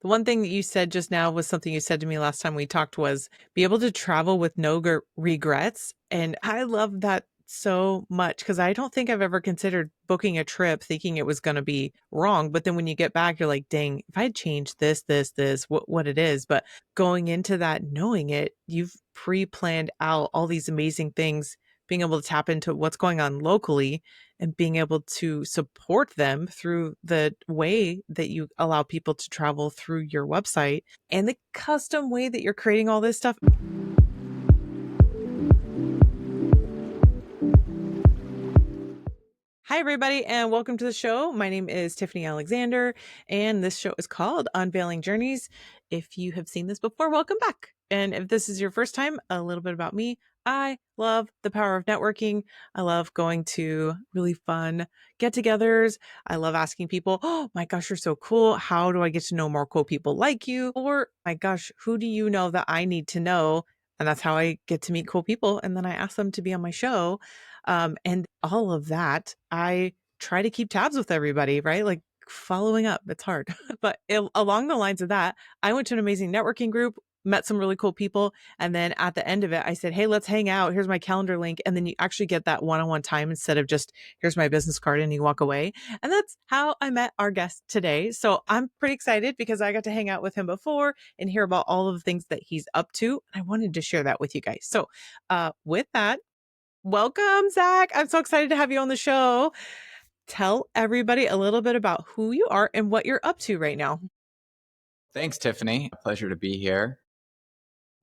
The one thing that you said just now was something you said to me last time we talked was be able to travel with no regrets. And I love that so much because I don't think I've ever considered booking a trip thinking it was going to be wrong. But then when you get back, you're like, dang, if I had changed this, what it is. But going into that, knowing it, you've pre planned out all these amazing things, being able to tap into what's going on locally and being able to support them through the way that you allow people to travel through your website and the custom way that you're creating all this stuff. Hi, everybody, and welcome to the show. My name is Tiffany Alexander, and this show is called Unveiling Journeys. If you have seen this before, welcome back. And if this is your first time, a little bit about me. I love the power of networking. I love going to really fun get togethers. I love asking people, oh my gosh, you're so cool. How do I get to know more cool people like you? Or, my gosh, who do you know that I need to know? And that's how I get to meet cool people. And then I ask them to be on my show. And all of that, I try to keep tabs with everybody, right? Like following up, it's hard. But along the lines of that, I went to an amazing networking group, met some really cool people. And then at the end of it, I said, hey, let's hang out. Here's my calendar link. And then you actually get that one-on-one time instead of just, here's my business card and you walk away. And that's how I met our guest today. So I'm pretty excited because I got to hang out with him before and hear about all of the things that he's up to. And I wanted to share that with you guys. So with that, welcome, Zach. I'm so excited to have you on the show. Tell everybody a little bit about who you are and what you're up to right now. Thanks, Tiffany. A pleasure to be here.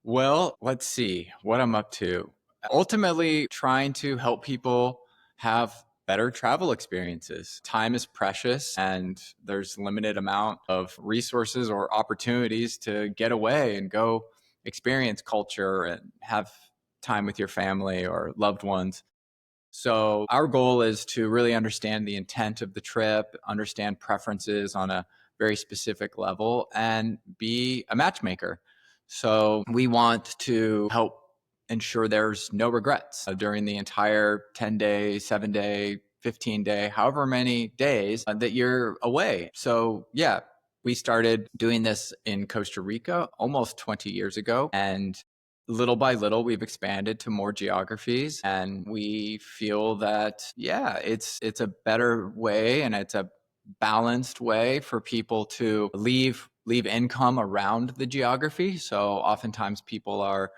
Well, let's see what I'm up to. Ultimately, trying to help people have better travel experiences. Time is precious and there's limited amount of resources or opportunities to get away and go experience culture and have time with your family or loved ones. So our goal is to really understand the intent of the trip, understand preferences on a very specific level, and be a matchmaker. So we want to help ensure there's no regrets during the entire 10-day, 7-day, 15-day, however many days that you're away. So yeah, we started doing this in Costa Rica almost 20 years ago. And little by little, we've expanded to more geographies, and we feel that, yeah, it's a better way and it's a balanced way for people to leave income around the geography. So oftentimes people are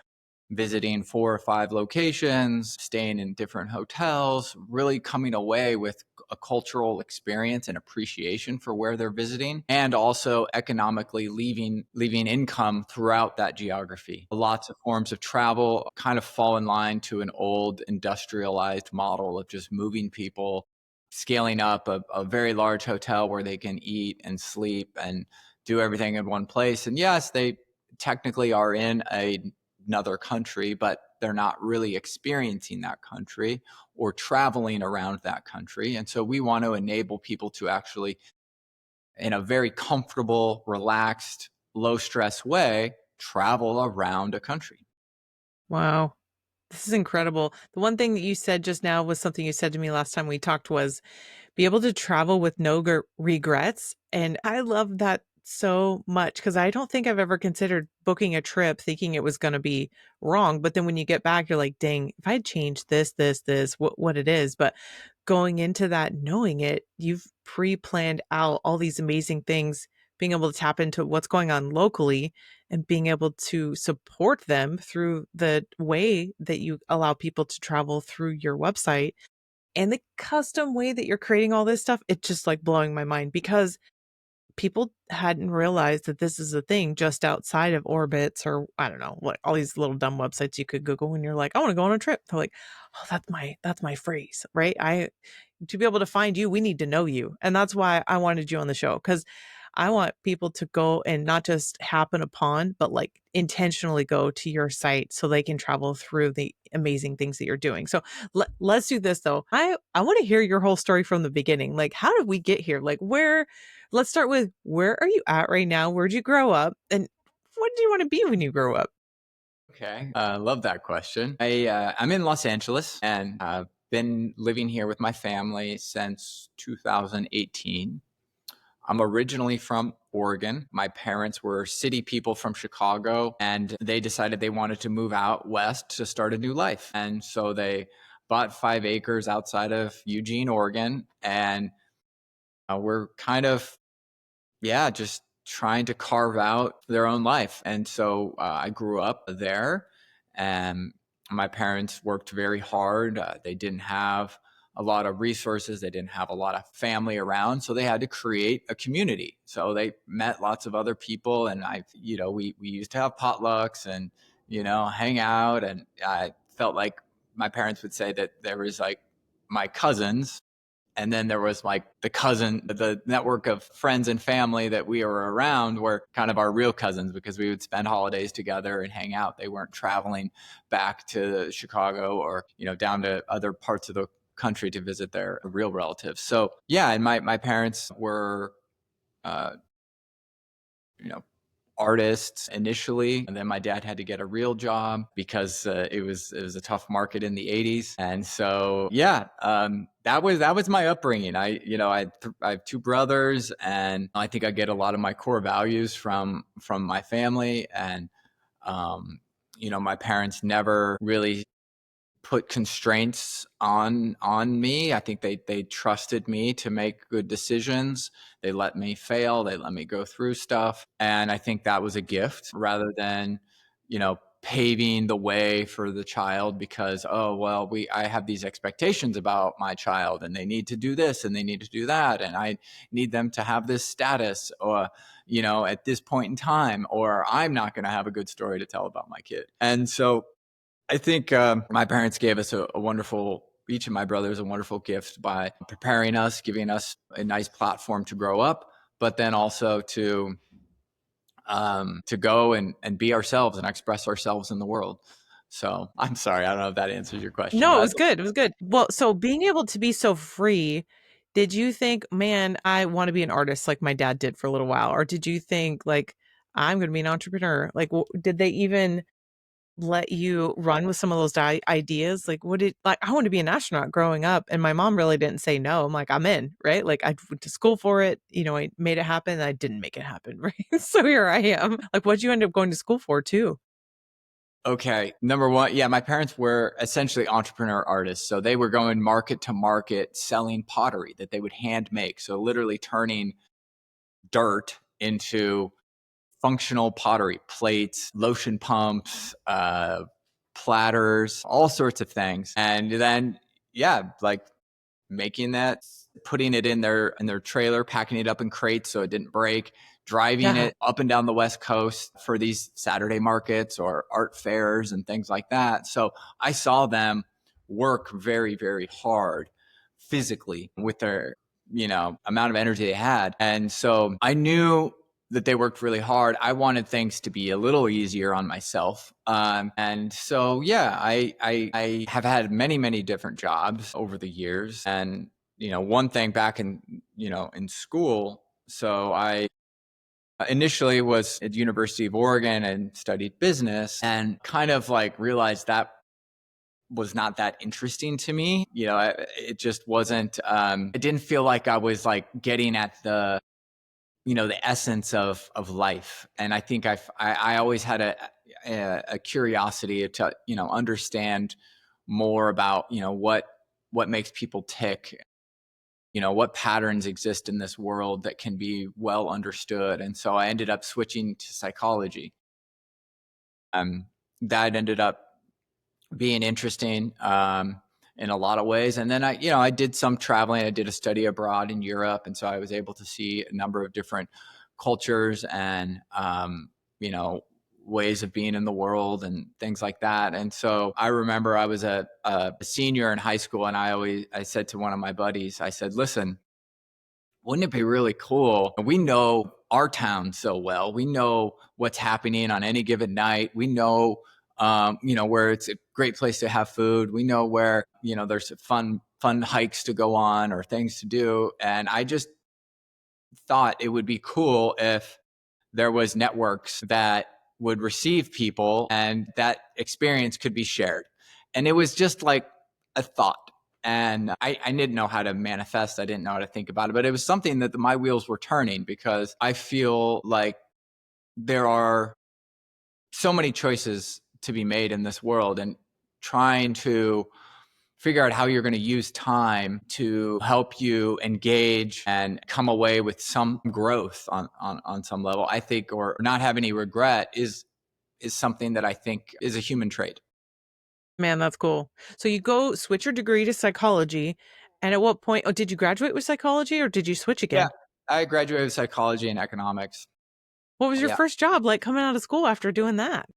visiting 4 or 5 locations, staying in different hotels, really coming away with a cultural experience and appreciation for where they're visiting, and also economically leaving income throughout that geography. Lots of forms of travel kind of fall in line to an old industrialized model of just moving people, scaling up a very large hotel where they can eat and sleep and do everything in one place. And yes, they technically are in another country, but they're not really experiencing that country or traveling around that country. And so we want to enable people to actually, in a very comfortable, relaxed, low stress way, travel around a country. Wow. This is incredible. The one thing that you said just now was something you said to me last time we talked was be able to travel with no regrets. And I love that so much because I don't think I've ever considered booking a trip thinking it was going to be wrong. But then when you get back, you're like, dang, if I had changed this, what it is. But going into that, knowing it, you've pre planned out all these amazing things, being able to tap into what's going on locally and being able to support them through the way that you allow people to travel through your website and the custom way that you're creating all this stuff, it's just like blowing my mind because people hadn't realized that this is a thing just outside of orbits or I don't know what all these little dumb websites you could Google when you're like, I want to go on a trip. They're like, oh, that's my phrase, right? I to be able to find you, we need to know you. And that's why I wanted you on the show because I want people to go and not just happen upon, but like intentionally go to your site so they can travel through the amazing things that you're doing. So let's do this though. I want to hear your whole story from the beginning. Like, how did we get here? Like, let's start with where are you at right now? Where'd you grow up? And what do you want to be when you grow up? Okay, love that question. I'm in Los Angeles and I've been living here with my family since 2018. I'm originally from Oregon. My parents were city people from Chicago, and they decided they wanted to move out west to start a new life. And so they bought 5 acres outside of Eugene, Oregon, and we're kind of, yeah, just trying to carve out their own life. And so I grew up there, and my parents worked very hard. They didn't have a lot of resources, they didn't have a lot of family around, so they had to create a community. So they met lots of other people, and we used to have potlucks and hang out. And I felt like my parents would say that there was like my cousins, and then there was like the network of friends and family that we were around were kind of our real cousins, because we would spend holidays together and hang out. They weren't traveling back to Chicago or down to other parts of the country to visit their real relatives. So yeah, and my parents were uh, you know artists initially, and then my dad had to get a real job because it was a tough market in the 80s. And so yeah, that was my upbringing. I have two brothers, and I think I get a lot of my core values from my family. And my parents never really put constraints on me. I think they trusted me to make good decisions. They let me fail. They let me go through stuff, and I think that was a gift rather than paving the way for the child because, oh well, I have these expectations about my child, and they need to do this and they need to do that, and I need them to have this status, or at this point in time, or I'm not going to have a good story to tell about my kid. And so I think my parents gave us a wonderful, each of my brothers, a wonderful gift by preparing us, giving us a nice platform to grow up, but then also to go and be ourselves and express ourselves in the world. So I'm sorry, I don't know if that answers your question, No, it but was good. It was good. Well, so being able to be so free, did you think, man, I want to be an artist like my dad did for a little while? Or did you think, like, I'm going to be an entrepreneur? Like, did they even let you run with some of those ideas? Like, I wanted to be an astronaut growing up, and my mom really didn't say no. I'm like, I'm in, right? Like, I went to school for it. I made it happen. And I didn't make it happen, right? So here I am. Like, what'd you end up going to school for, too? okay. Number one, yeah, my parents were essentially entrepreneur artists. So they were going market to market selling pottery that they would hand make. So literally turning dirt into functional pottery, plates, lotion pumps, platters, all sorts of things. And then, yeah, like making that, putting it in their trailer, packing it up in crates so it didn't break, driving Yeah. it up and down the West Coast for these Saturday markets or art fairs and things like that. So I saw them work very, very hard physically with their amount of energy they had. And so I knew that they worked really hard. I wanted things to be a little easier on myself. And so, yeah, I have had many, many different jobs over the years. And, one thing back in school, so I initially was at the University of Oregon and studied business, and kind of like realized that was not that interesting to me. It just wasn't, it didn't feel like I was like getting at the essence of life. And I think I always had a curiosity to understand more about what makes people tick, what patterns exist in this world that can be well understood. And so I ended up switching to psychology. um, that ended up being interesting in a lot of ways. And then I did some traveling. I did a study abroad in Europe, and so I was able to see a number of different cultures and you know ways of being in the world and things like that. And so I remember I was a senior in high school, and I said to one of my buddies, I said, "Listen, wouldn't it be really cool? We know our town so well. We know what's happening on any given night. We know, where it's a great place to have food. We know where, there's fun hikes to go on or things to do." And I just thought it would be cool if there was networks that would receive people and that experience could be shared. And it was just like a thought. And I didn't know how to manifest. I didn't know how to think about it, but it was something that my wheels were turning because I feel like there are so many choices to be made in this world, and trying to figure out how you're going to use time to help you engage and come away with some growth on some level, I think, or not have any regret is something that I think is a human trait. Man, that's cool. So you go switch your degree to psychology, and at what point did you graduate with psychology or did you switch Yeah, again? I graduated with psychology and economics. What was your Yeah. first job like coming out of school after doing that?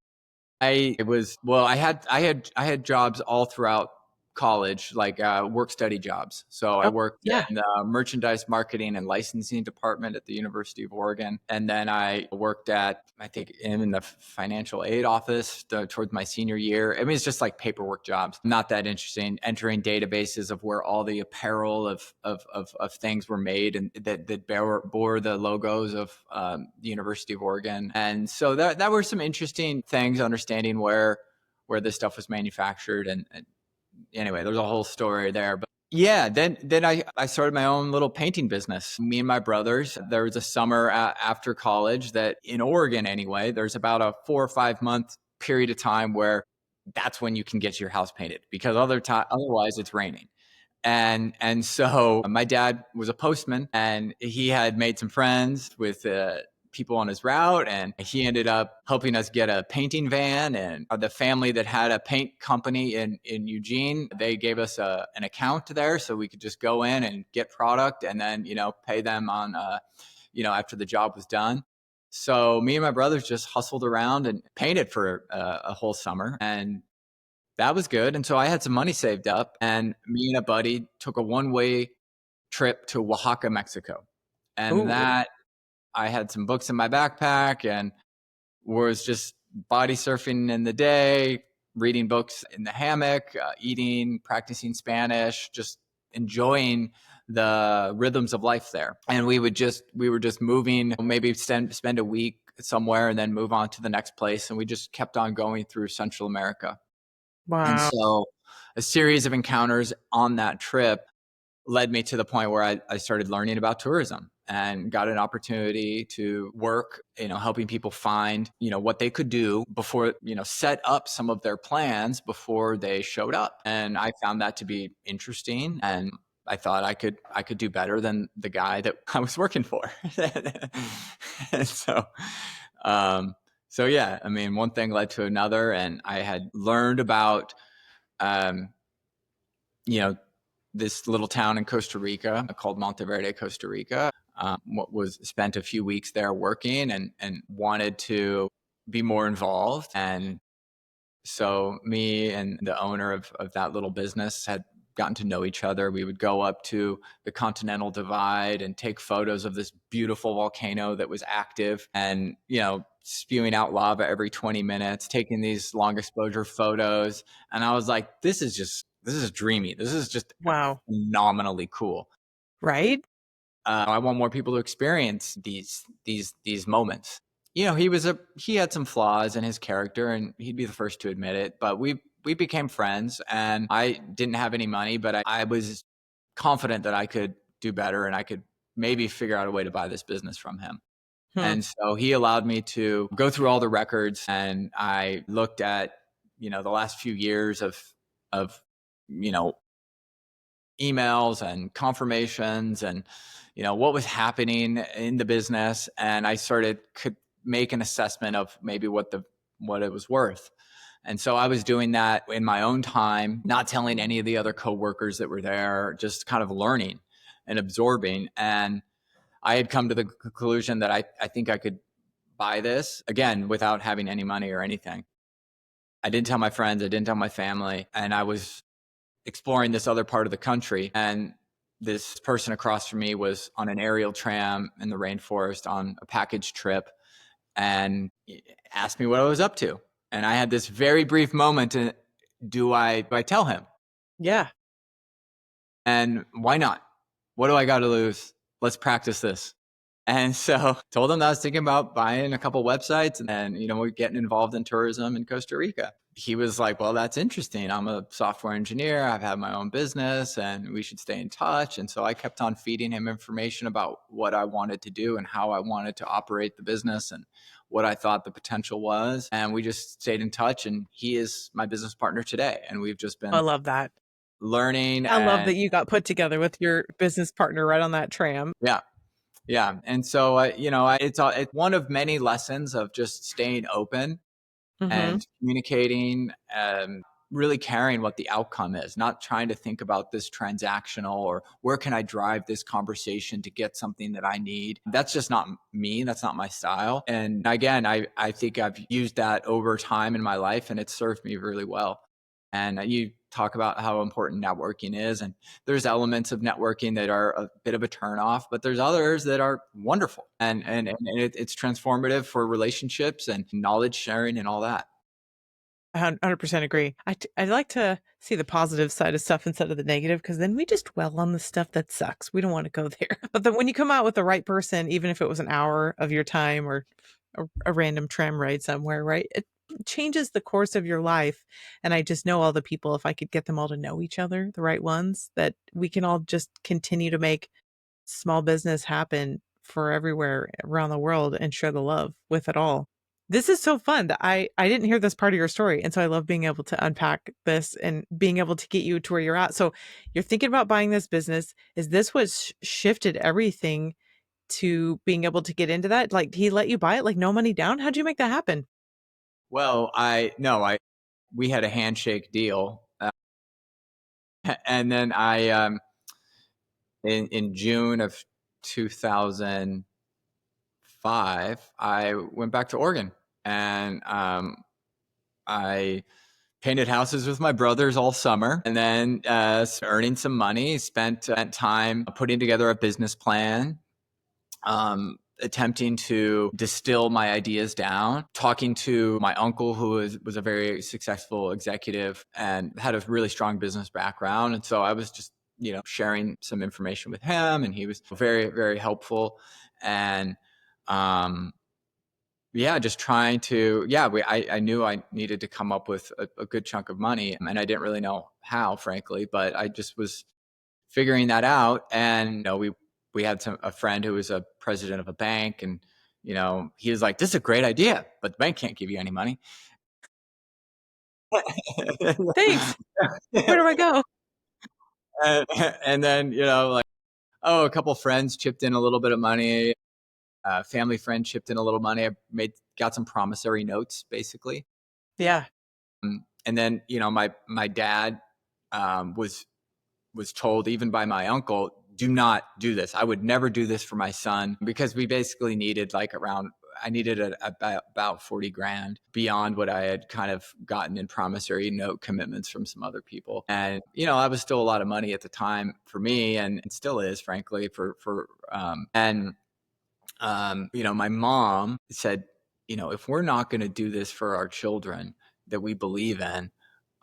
I it was well, I had jobs all throughout college, like work study jobs. So I Oh, worked yeah. in the merchandise marketing and licensing department at the University of Oregon, and then I worked at, I think, in the financial aid office towards my senior year. I mean, it's just like paperwork jobs, not that interesting. Entering databases of where all the apparel of things were made, and that bore the logos of the University of Oregon. And so that were some interesting things, understanding where this stuff was manufactured. And anyway, there's a whole story there. But yeah, then I started my own little painting business. Me and my brothers. There was a summer after college that in Oregon, anyway, there's about a 4 or 5 month period of time where that's when you can get your house painted, because otherwise it's raining. And so my dad was a postman, and he had made some friends with people on his route, and he ended up helping us get a painting van. And the family that had a paint company in Eugene, they gave us an account there so we could just go in and get product, and then pay them on after the job was done. So me and my brothers just hustled around and painted for a whole summer, and that was good. And so I had some money saved up, and me and a buddy took a one-way trip to Oaxaca, Mexico. And Oh, that I had some books in my backpack and was just body surfing in the day, reading books in the hammock, eating, practicing Spanish, just enjoying the rhythms of life there. And we were just moving, maybe spend a week somewhere and then move on to the next place. And we just kept on going through Central America. And wow. so a series of encounters on that trip led me to the point where I started learning about tourism and got an opportunity to work, helping people find, what they could do before, set up some of their plans before they showed up. And I found that to be interesting. And I thought I could do better than the guy that I was working for. And um, so yeah, I mean, one thing led to another, and I had learned about, um, you know, this little town in Costa Rica called Monteverde, Costa Rica. What was spent a few weeks there working, and wanted to be more involved. And so me and the owner of that little business had gotten to know each other. We would go up to the Continental Divide and take photos of this beautiful volcano that was active and, spewing out lava every 20 minutes, taking these long exposure photos. And I was like, this is dreamy. This is just Wow. phenomenally cool. Right? I want more people to experience these moments. He had some flaws in his character, and he'd be the first to admit it. But we became friends, and I didn't have any money, but I was confident that I could do better, and I could maybe figure out a way to buy this business from him. Hmm. And so he allowed me to go through all the records, and I looked at the last few years of you know emails and confirmations, and what was happening in the business. And I could make an assessment of maybe what it was worth. And so I was doing that in my own time, not telling any of the other coworkers that were there, just kind of learning and absorbing. And I had come to the conclusion that I think I could buy this again without having any money or anything. I didn't tell my friends, I didn't tell my family, and I was exploring this other part of the country. And this person across from me was on an aerial tram in the rainforest on a package trip, and asked me what I was up to. And I had this very brief moment. Do I tell him? Yeah. And why not? What do I got to lose? Let's practice this. And so told him that I was thinking about buying a couple websites and then, we're getting involved in tourism in Costa Rica. He was like, well, that's interesting. I'm a software engineer. I've had my own business and we should stay in touch. And so I kept on feeding him information about what I wanted to do and how I wanted to operate the business and what I thought the potential was. And we just stayed in touch. And he is my business partner today. And we've just I been love that. learning I love and that you got put together with your business partner right on that tram. yeah. Yeah. And so, it's one of many lessons of just staying open Mhm. and communicating, really caring what the outcome is, not trying to think about this transactional or where can I drive this conversation to get something that I need. That's just not me. That's not my style. And again, I think I've used that over time in my life and it's served me really well. And you talk about how important networking is. And there's elements of networking that are a bit of a turnoff, but there's others that are wonderful. It's transformative for relationships and knowledge sharing and all that. 100% agree. I like to see the positive side of stuff instead of the negative because then we just dwell on the stuff that sucks. We don't want to go there. But then when you come out with the right person, even if it was an hour of your time or a random tram ride somewhere, right? It changes the course of your life. And I just know all the people, if I could get them all to know each other, the right ones, that we can all just continue to make small business happen for everywhere around the world and share the love with it all. This is so fun that I didn't hear this part of your story, and so I love being able to unpack this and being able to get you to where you're at. So you're thinking about buying this business. Is this what shifted everything to being able to get into that? Like he let you buy it, like no money down? How'd you make that happen? Well, I no, I we had a handshake deal, and then in June of 2005, I went back to Oregon, and I painted houses with my brothers all summer, and then earning some money, spent time putting together a business plan, attempting to distill my ideas down, talking to my uncle, who was a very successful executive and had a really strong business background. And so I was just, sharing some information with him, and he was very, very helpful. And, yeah, just trying to, yeah, I knew I needed to come up with a good chunk of money, and I didn't really know how, frankly, but I just was figuring that out. And we had a friend who was a president of a bank, and he was like, "This is a great idea, but the bank can't give you any money." Thanks. Where do I go? and, and then like, oh, a couple friends chipped in a little bit of money. Family friend chipped in a little money. I got some promissory notes, basically. Yeah. And then my dad was told, even by my uncle, do not do this. I would never do this for my son, because we basically needed I needed about 40 grand beyond what I had kind of gotten in promissory note commitments from some other people. And, that was still a lot of money at the time for me, and it still is, frankly, my mom said, if we're not going to do this for our children that we believe in,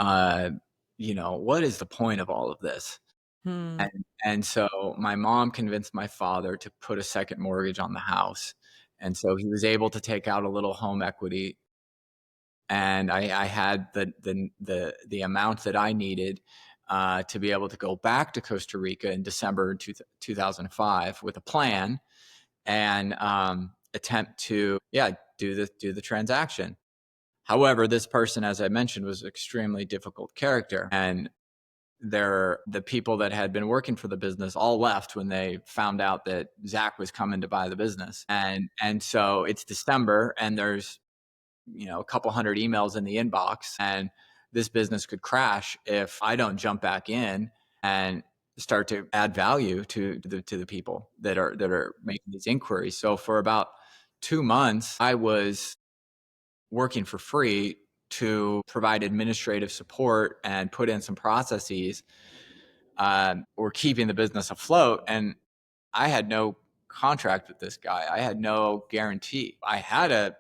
uh, what is the point of all of this? Hmm. And so my mom convinced my father to put a second mortgage on the house. And so he was able to take out a little home equity. And I had the amount that I needed to be able to go back to Costa Rica in December 2005 with a plan, and attempt to, yeah, do the transaction. However, this person, as I mentioned, was an extremely difficult character, and the people that had been working for the business all left when they found out that Zach was coming to buy the business. And so it's December, and there's a couple hundred emails in the inbox, and this business could crash if I don't jump back in and start to add value to the people that are making these inquiries. So for about 2 months, I was working for free to provide administrative support and put in some processes, or keeping the business afloat. And I had no contract with this guy. I had no guarantee. I had a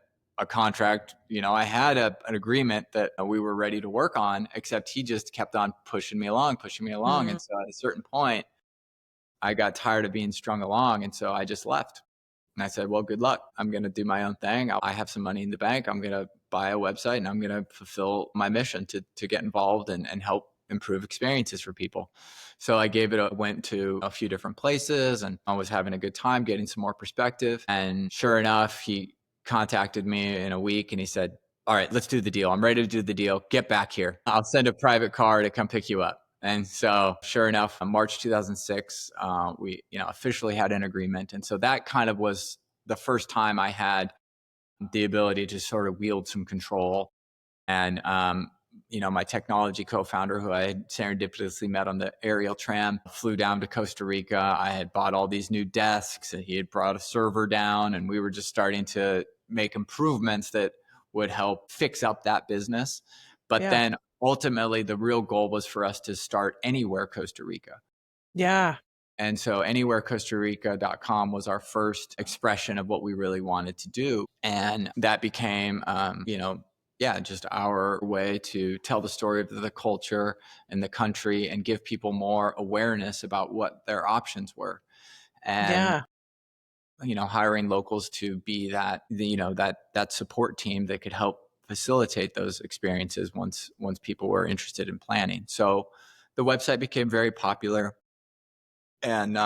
contract, I had an agreement that we were ready to work on, except he just kept on pushing me along, pushing me along. Hmm. And so at a certain point, I got tired of being strung along. And so I just left. And I said, well, good luck. I'm going to do my own thing. I have some money in the bank. I'm going to buy a website and I'm going to fulfill my mission to get involved and help improve experiences for people. So I went to a few different places and I was having a good time getting some more perspective. And sure enough, he contacted me in a week and he said, all right, let's do the deal. I'm ready to do the deal. Get back here. I'll send a private car to come pick you up. And so, sure enough, in March 2006, we officially had an agreement. And so that kind of was the first time I had the ability to sort of wield some control. And my technology co-founder, who I had serendipitously met on the aerial tram, flew down to Costa Rica. I had bought all these new desks, and he had brought a server down, and we were just starting to make improvements that would help fix up that business. But Yeah. then ultimately, the real goal was for us to start Anywhere Costa Rica. Yeah. And so anywherecostarica.com was our first expression of what we really wanted to do. And that became, just our way to tell the story of the culture and the country and give people more awareness about what their options were. And, Yeah. hiring locals to be that support team that could help facilitate those experiences once people were interested in planning. So the website became very popular. And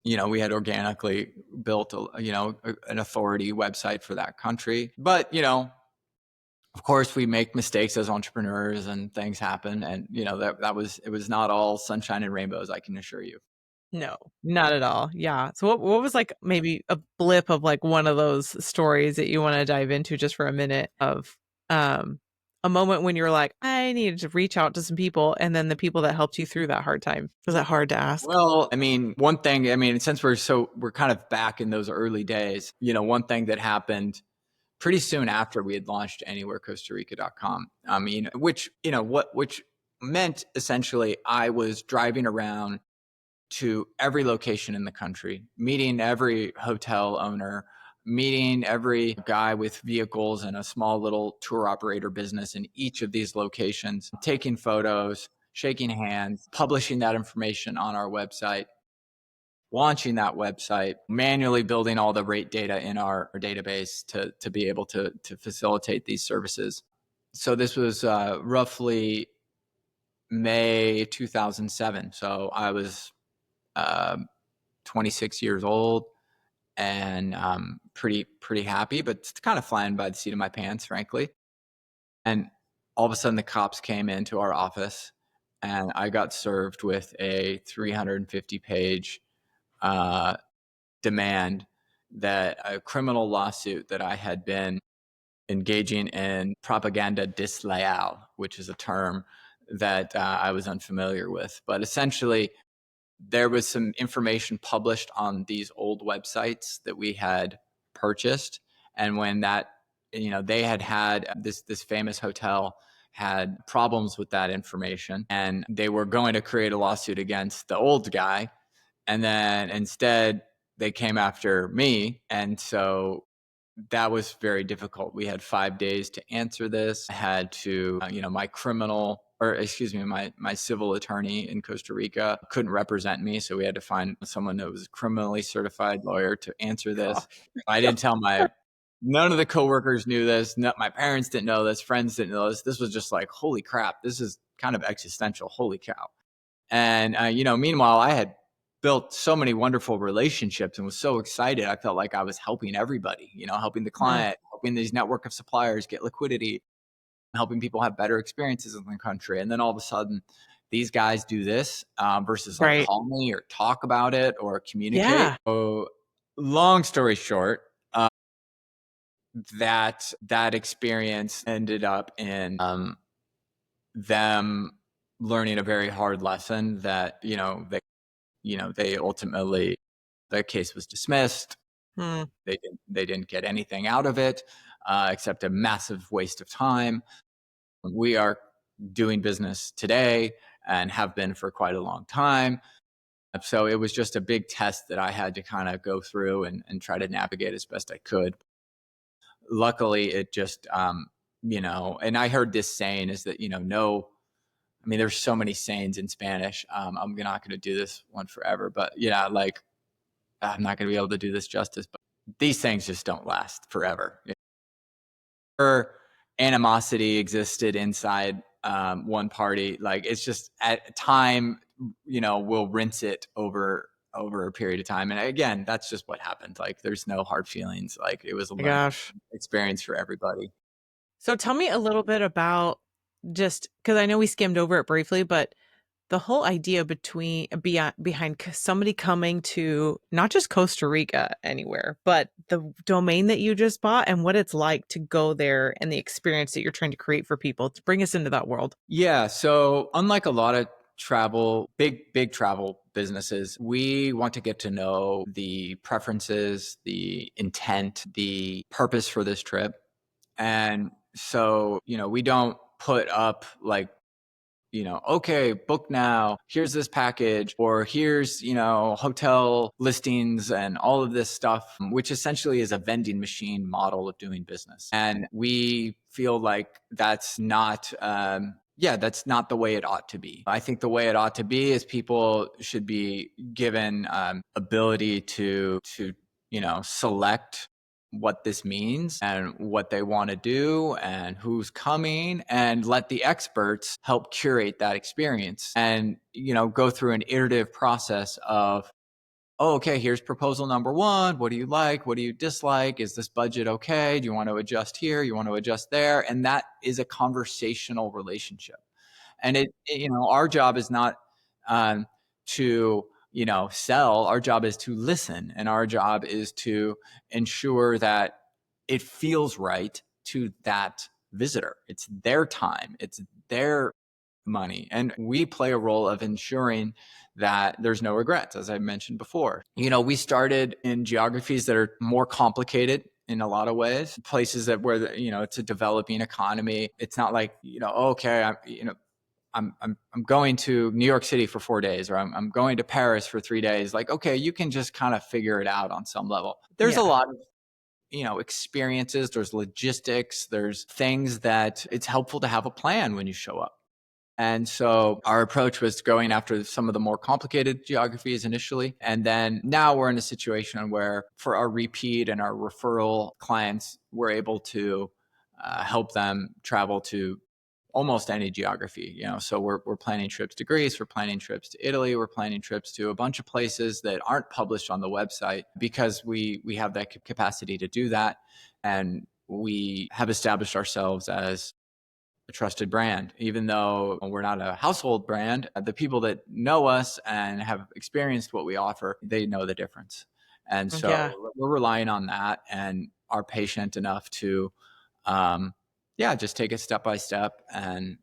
we had organically built an authority website for that country. But of course we make mistakes as entrepreneurs and things happen, and it was not all sunshine and rainbows, I can assure you. No, not at all. Yeah. So what was like maybe a blip of like one of those stories that you want to dive into just for a minute of um a moment when you're like, I needed to reach out to some people and then the people that helped you through that hard time. Was that hard to ask? Well, I mean, one thing, since we're kind of back in those early days, one thing that happened pretty soon after we had launched anywherecostarica.com. Which meant essentially I was driving around to every location in the country, meeting every hotel owner, meeting every guy with vehicles and a small little tour operator business in each of these locations, taking photos, shaking hands, publishing that information on our website, launching that website, manually building all the rate data in our database to be able to facilitate these services. So this was roughly May 2007. So I was uh, 26 years old and pretty happy, but kind of flying by the seat of my pants, frankly. And all of a sudden, the cops came into our office, and I got served with a 350-page demand, that a criminal lawsuit that I had been engaging in propaganda disloyale, which is a term that I was unfamiliar with. But essentially, there was some information published on these old websites that we had purchased. And when they had this famous hotel had problems with that information, and they were going to create a lawsuit against the old guy. And then instead, they came after me. And so that was very difficult. We had 5 days to answer this. I had to, my civil attorney in Costa Rica couldn't represent me. So we had to find someone that was a criminally certified lawyer to answer God. this. I didn't tell none of the coworkers knew this. My parents didn't know this. Friends didn't know this. This was just like, holy crap, this is kind of existential. Holy cow. And, meanwhile, I had built so many wonderful relationships and was so excited. I felt like I was helping everybody, helping the Mm, client, helping these network of suppliers get liquidity, helping people have better experiences in the country. And then all of a sudden, these guys do this versus like right. call me or talk about it or communicate. Yeah. So, long story short, that experience ended up in them learning a very hard lesson that they ultimately, the case was dismissed. Mm, They didn't get anything out of it except a massive waste of time. We are doing business today and have been for quite a long time. So it was just a big test that I had to kind of go through and try to navigate as best I could. Luckily, it just, and I heard this saying is that, no, there's so many sayings in Spanish. I'm not going to do this one forever, but yeah, like I'm not going to be able to do this justice, but these things just don't last forever. Or animosity existed inside one party, like it's just at time, we'll rinse it over a period of time. And again, that's just what happened. Like there's no hard feelings. Like it was a My learning gosh. experience for everybody. So tell me a little bit about, just because I know we skimmed over it briefly, but the whole idea behind somebody coming to not just Costa Rica anywhere, but the domain that you just bought and what it's like to go there and the experience that you're trying to create for people to bring us into that world. Yeah. So unlike a lot of big travel businesses, we want to get to know the preferences, the intent, the purpose for this trip. And so, we don't put up like, okay, book now, here's this package, or here's, hotel listings and all of this stuff, which essentially is a vending machine model of doing business. And we feel like that's not the way it ought to be. I think the way it ought to be is people should be given ability to select what this means and what they want to do and who's coming, and let the experts help curate that experience and go through an iterative process of, oh, okay, here's proposal number one. What do you like? What do you dislike? Is this budget okay? Do you want to adjust here? You want to adjust there? And that is a conversational relationship. And our job is not um, to sell. Our job is to listen, and our job is to ensure that it feels right to that visitor. It's their time, it's their money, and we play a role of ensuring that there's no regrets. As I mentioned before, we started in geographies that are more complicated in a lot of ways, places that where it's a developing economy. It's not like, okay, I'm going to New York City for 4 days, or I'm going to Paris for 3 days. Like, okay, you can just kind of figure it out on some level. There's a Yeah. lot of, experiences, there's logistics, there's things that it's helpful to have a plan when you show up. And so our approach was going after some of the more complicated geographies initially. And then now we're in a situation where for our repeat and our referral clients, we're able to help them travel to almost any geography. So we're planning trips to Greece, we're planning trips to Italy, we're planning trips to a bunch of places that aren't published on the website, because we have that capacity to do that. And we have established ourselves as a trusted brand. Even though we're not a household brand, the people that know us and have experienced what we offer, they know the difference. And Yeah. so we're relying on that and are patient enough to, just take it step by step. And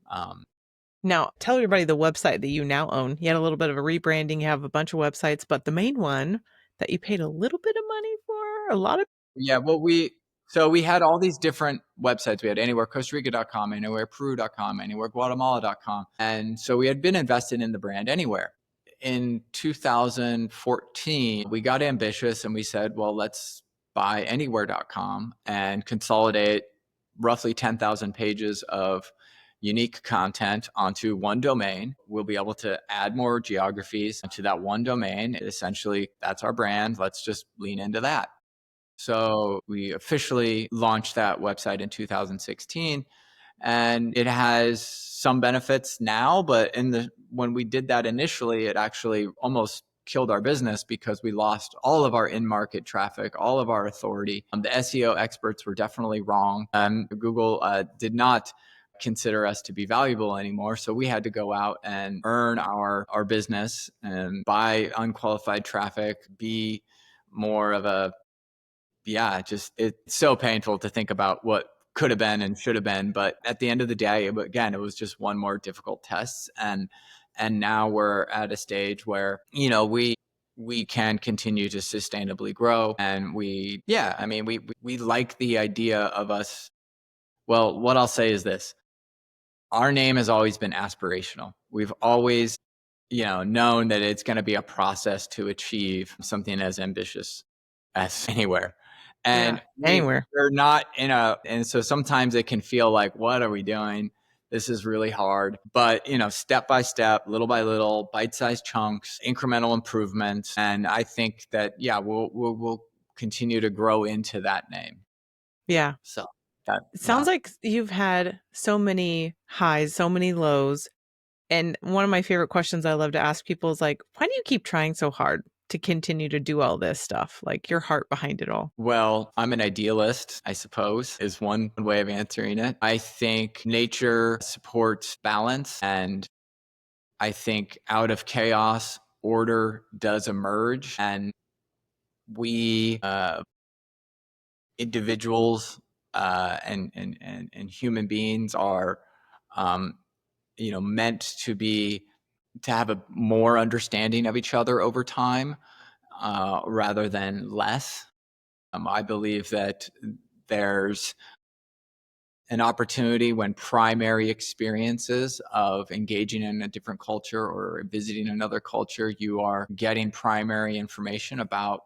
Now, tell everybody the website that you now own. You had a little bit of a rebranding, you have a bunch of websites, but the main one that you paid a little bit of money for, a lot of. yeah, well, we had all these different websites. We had anywhere Costa Rica.com, anywhere Peru.com, anywhere Guatemala.com. And so we had been invested in the brand Anywhere. In 2014, we got ambitious and we said, well, let's buy anywhere.com and consolidate roughly 10,000 pages of unique content onto one domain. We'll be able to add more geographies to that one domain. Essentially, that's our brand. Let's just lean into that. So we officially launched that website in 2016, and it has some benefits now, but when we did that initially, it actually almost killed our business because we lost all of our in-market traffic, all of our authority. The SEO experts were definitely wrong. Google did not consider us to be valuable anymore. So we had to go out and earn our business and buy unqualified traffic, be more of a, just it's so painful to think about what could have been and should have been. But at the end of the day, again, it was just one more difficult test. And now we're at a stage where, we can continue to sustainably grow. And we like the idea of us. Well, what I'll say is this: our name has always been aspirational. We've always, known that it's going to be a process to achieve something as ambitious as Anywhere. And Yeah, anywhere. we're not and so sometimes it can feel like, what are we doing? this is really hard. But, step by step, little by little, bite-sized chunks, incremental improvements. And I think that, yeah, we'll continue to grow into that name. Yeah. So that, It yeah. sounds like you've had so many highs, so many lows. And one of my favorite questions I love to ask people is like, why do you keep trying so hard to continue to do all this stuff? Like your heart behind it all. Well, I'm an idealist, I suppose, is one way of answering it. I think nature supports balance, and I think out of chaos, order does emerge. And we, individuals, and human beings are, um, meant to have a more understanding of each other over time, rather than less. I believe that there's an opportunity when primary experiences of engaging in a different culture or visiting another culture, you are getting primary information about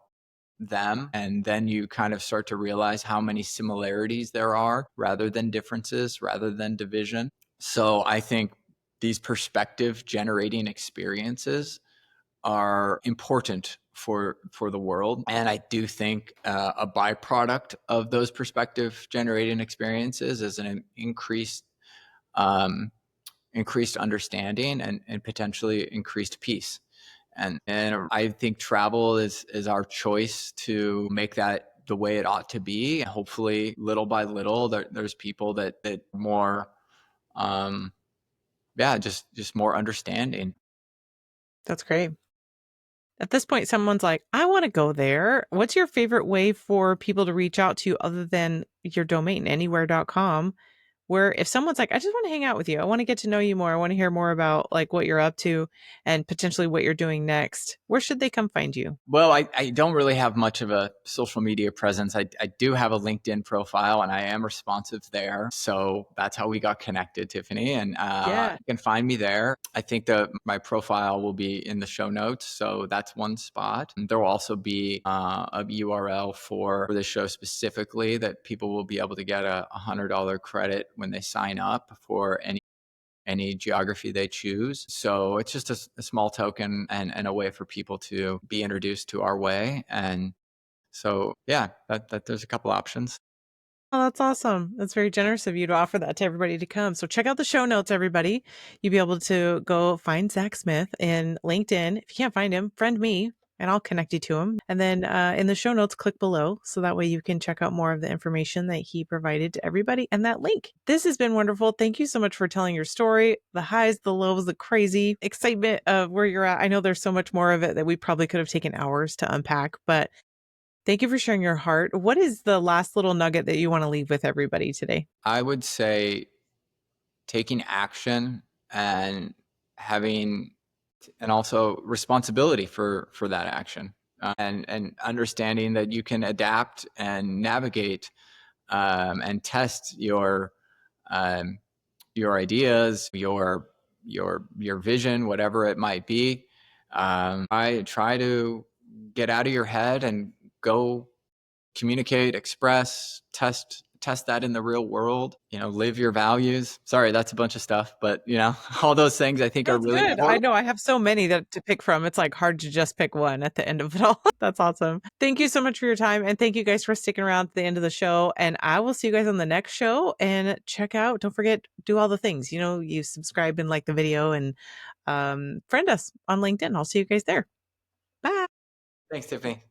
them. And then you kind of start to realize how many similarities there are rather than differences, rather than division. So I think these perspective generating experiences are important for the world. And I do think a byproduct of those perspective generating experiences is an um, increased understanding and potentially increased peace. And I think travel is our choice to make that the way it ought to be. Hopefully, little by little, there's people that more, um, yeah, just more understanding. That's great. At this point, someone's like, I want to go there. What's your favorite way for people to reach out to you other than your domain, anywhere.com? Where if someone's like, I just want to hang out with you, I want to get to know you more, I want to hear more about like what you're up to and potentially what you're doing next, where should they come find you? Well, I don't really have much of a social media presence. I do have a LinkedIn profile and I am responsive there. So that's how we got connected, Tiffany. And Yeah. you can find me there. I think that my profile will be in the show notes. So that's one spot. And there will also be a URL for the show specifically that people will be able to get a $100 credit when they sign up for any geography they choose. So it's just a small token and a way for people to be introduced to our way. And so, yeah, that there's a couple options. Oh, that's awesome. That's very generous of you to offer that to everybody to come. So check out the show notes, everybody. You'll be able to go find Zach Smith in LinkedIn. If you can't find him, friend me and I'll connect you to him. And then in the show notes, click below. So that way you can check out more of the information that he provided to everybody and that link. This has been wonderful. Thank you so much for telling your story, the highs, the lows, the crazy excitement of where you're at. I know there's so much more of it that we probably could have taken hours to unpack, but thank you for sharing your heart. What is the last little nugget that you want to leave with everybody today? I would say taking action and having and also responsibility for that action, and understanding that you can adapt and navigate, and test um, your ideas, your vision, whatever it might be. I try to get out of your head and go communicate, express, test that in the real world. Live your values. Sorry, that's a bunch of stuff, but all those things I think are That's really good. I important. know I have so many that to pick from. It's like hard to just pick one at the end of it all. That's awesome. Thank you so much for your time. And thank you guys for sticking around to the end of the show. And I will see you guys on the next show and check out, don't forget, do all the things. You subscribe and like the video and friend us on LinkedIn. I'll see you guys there. Bye. Thanks, Tiffany.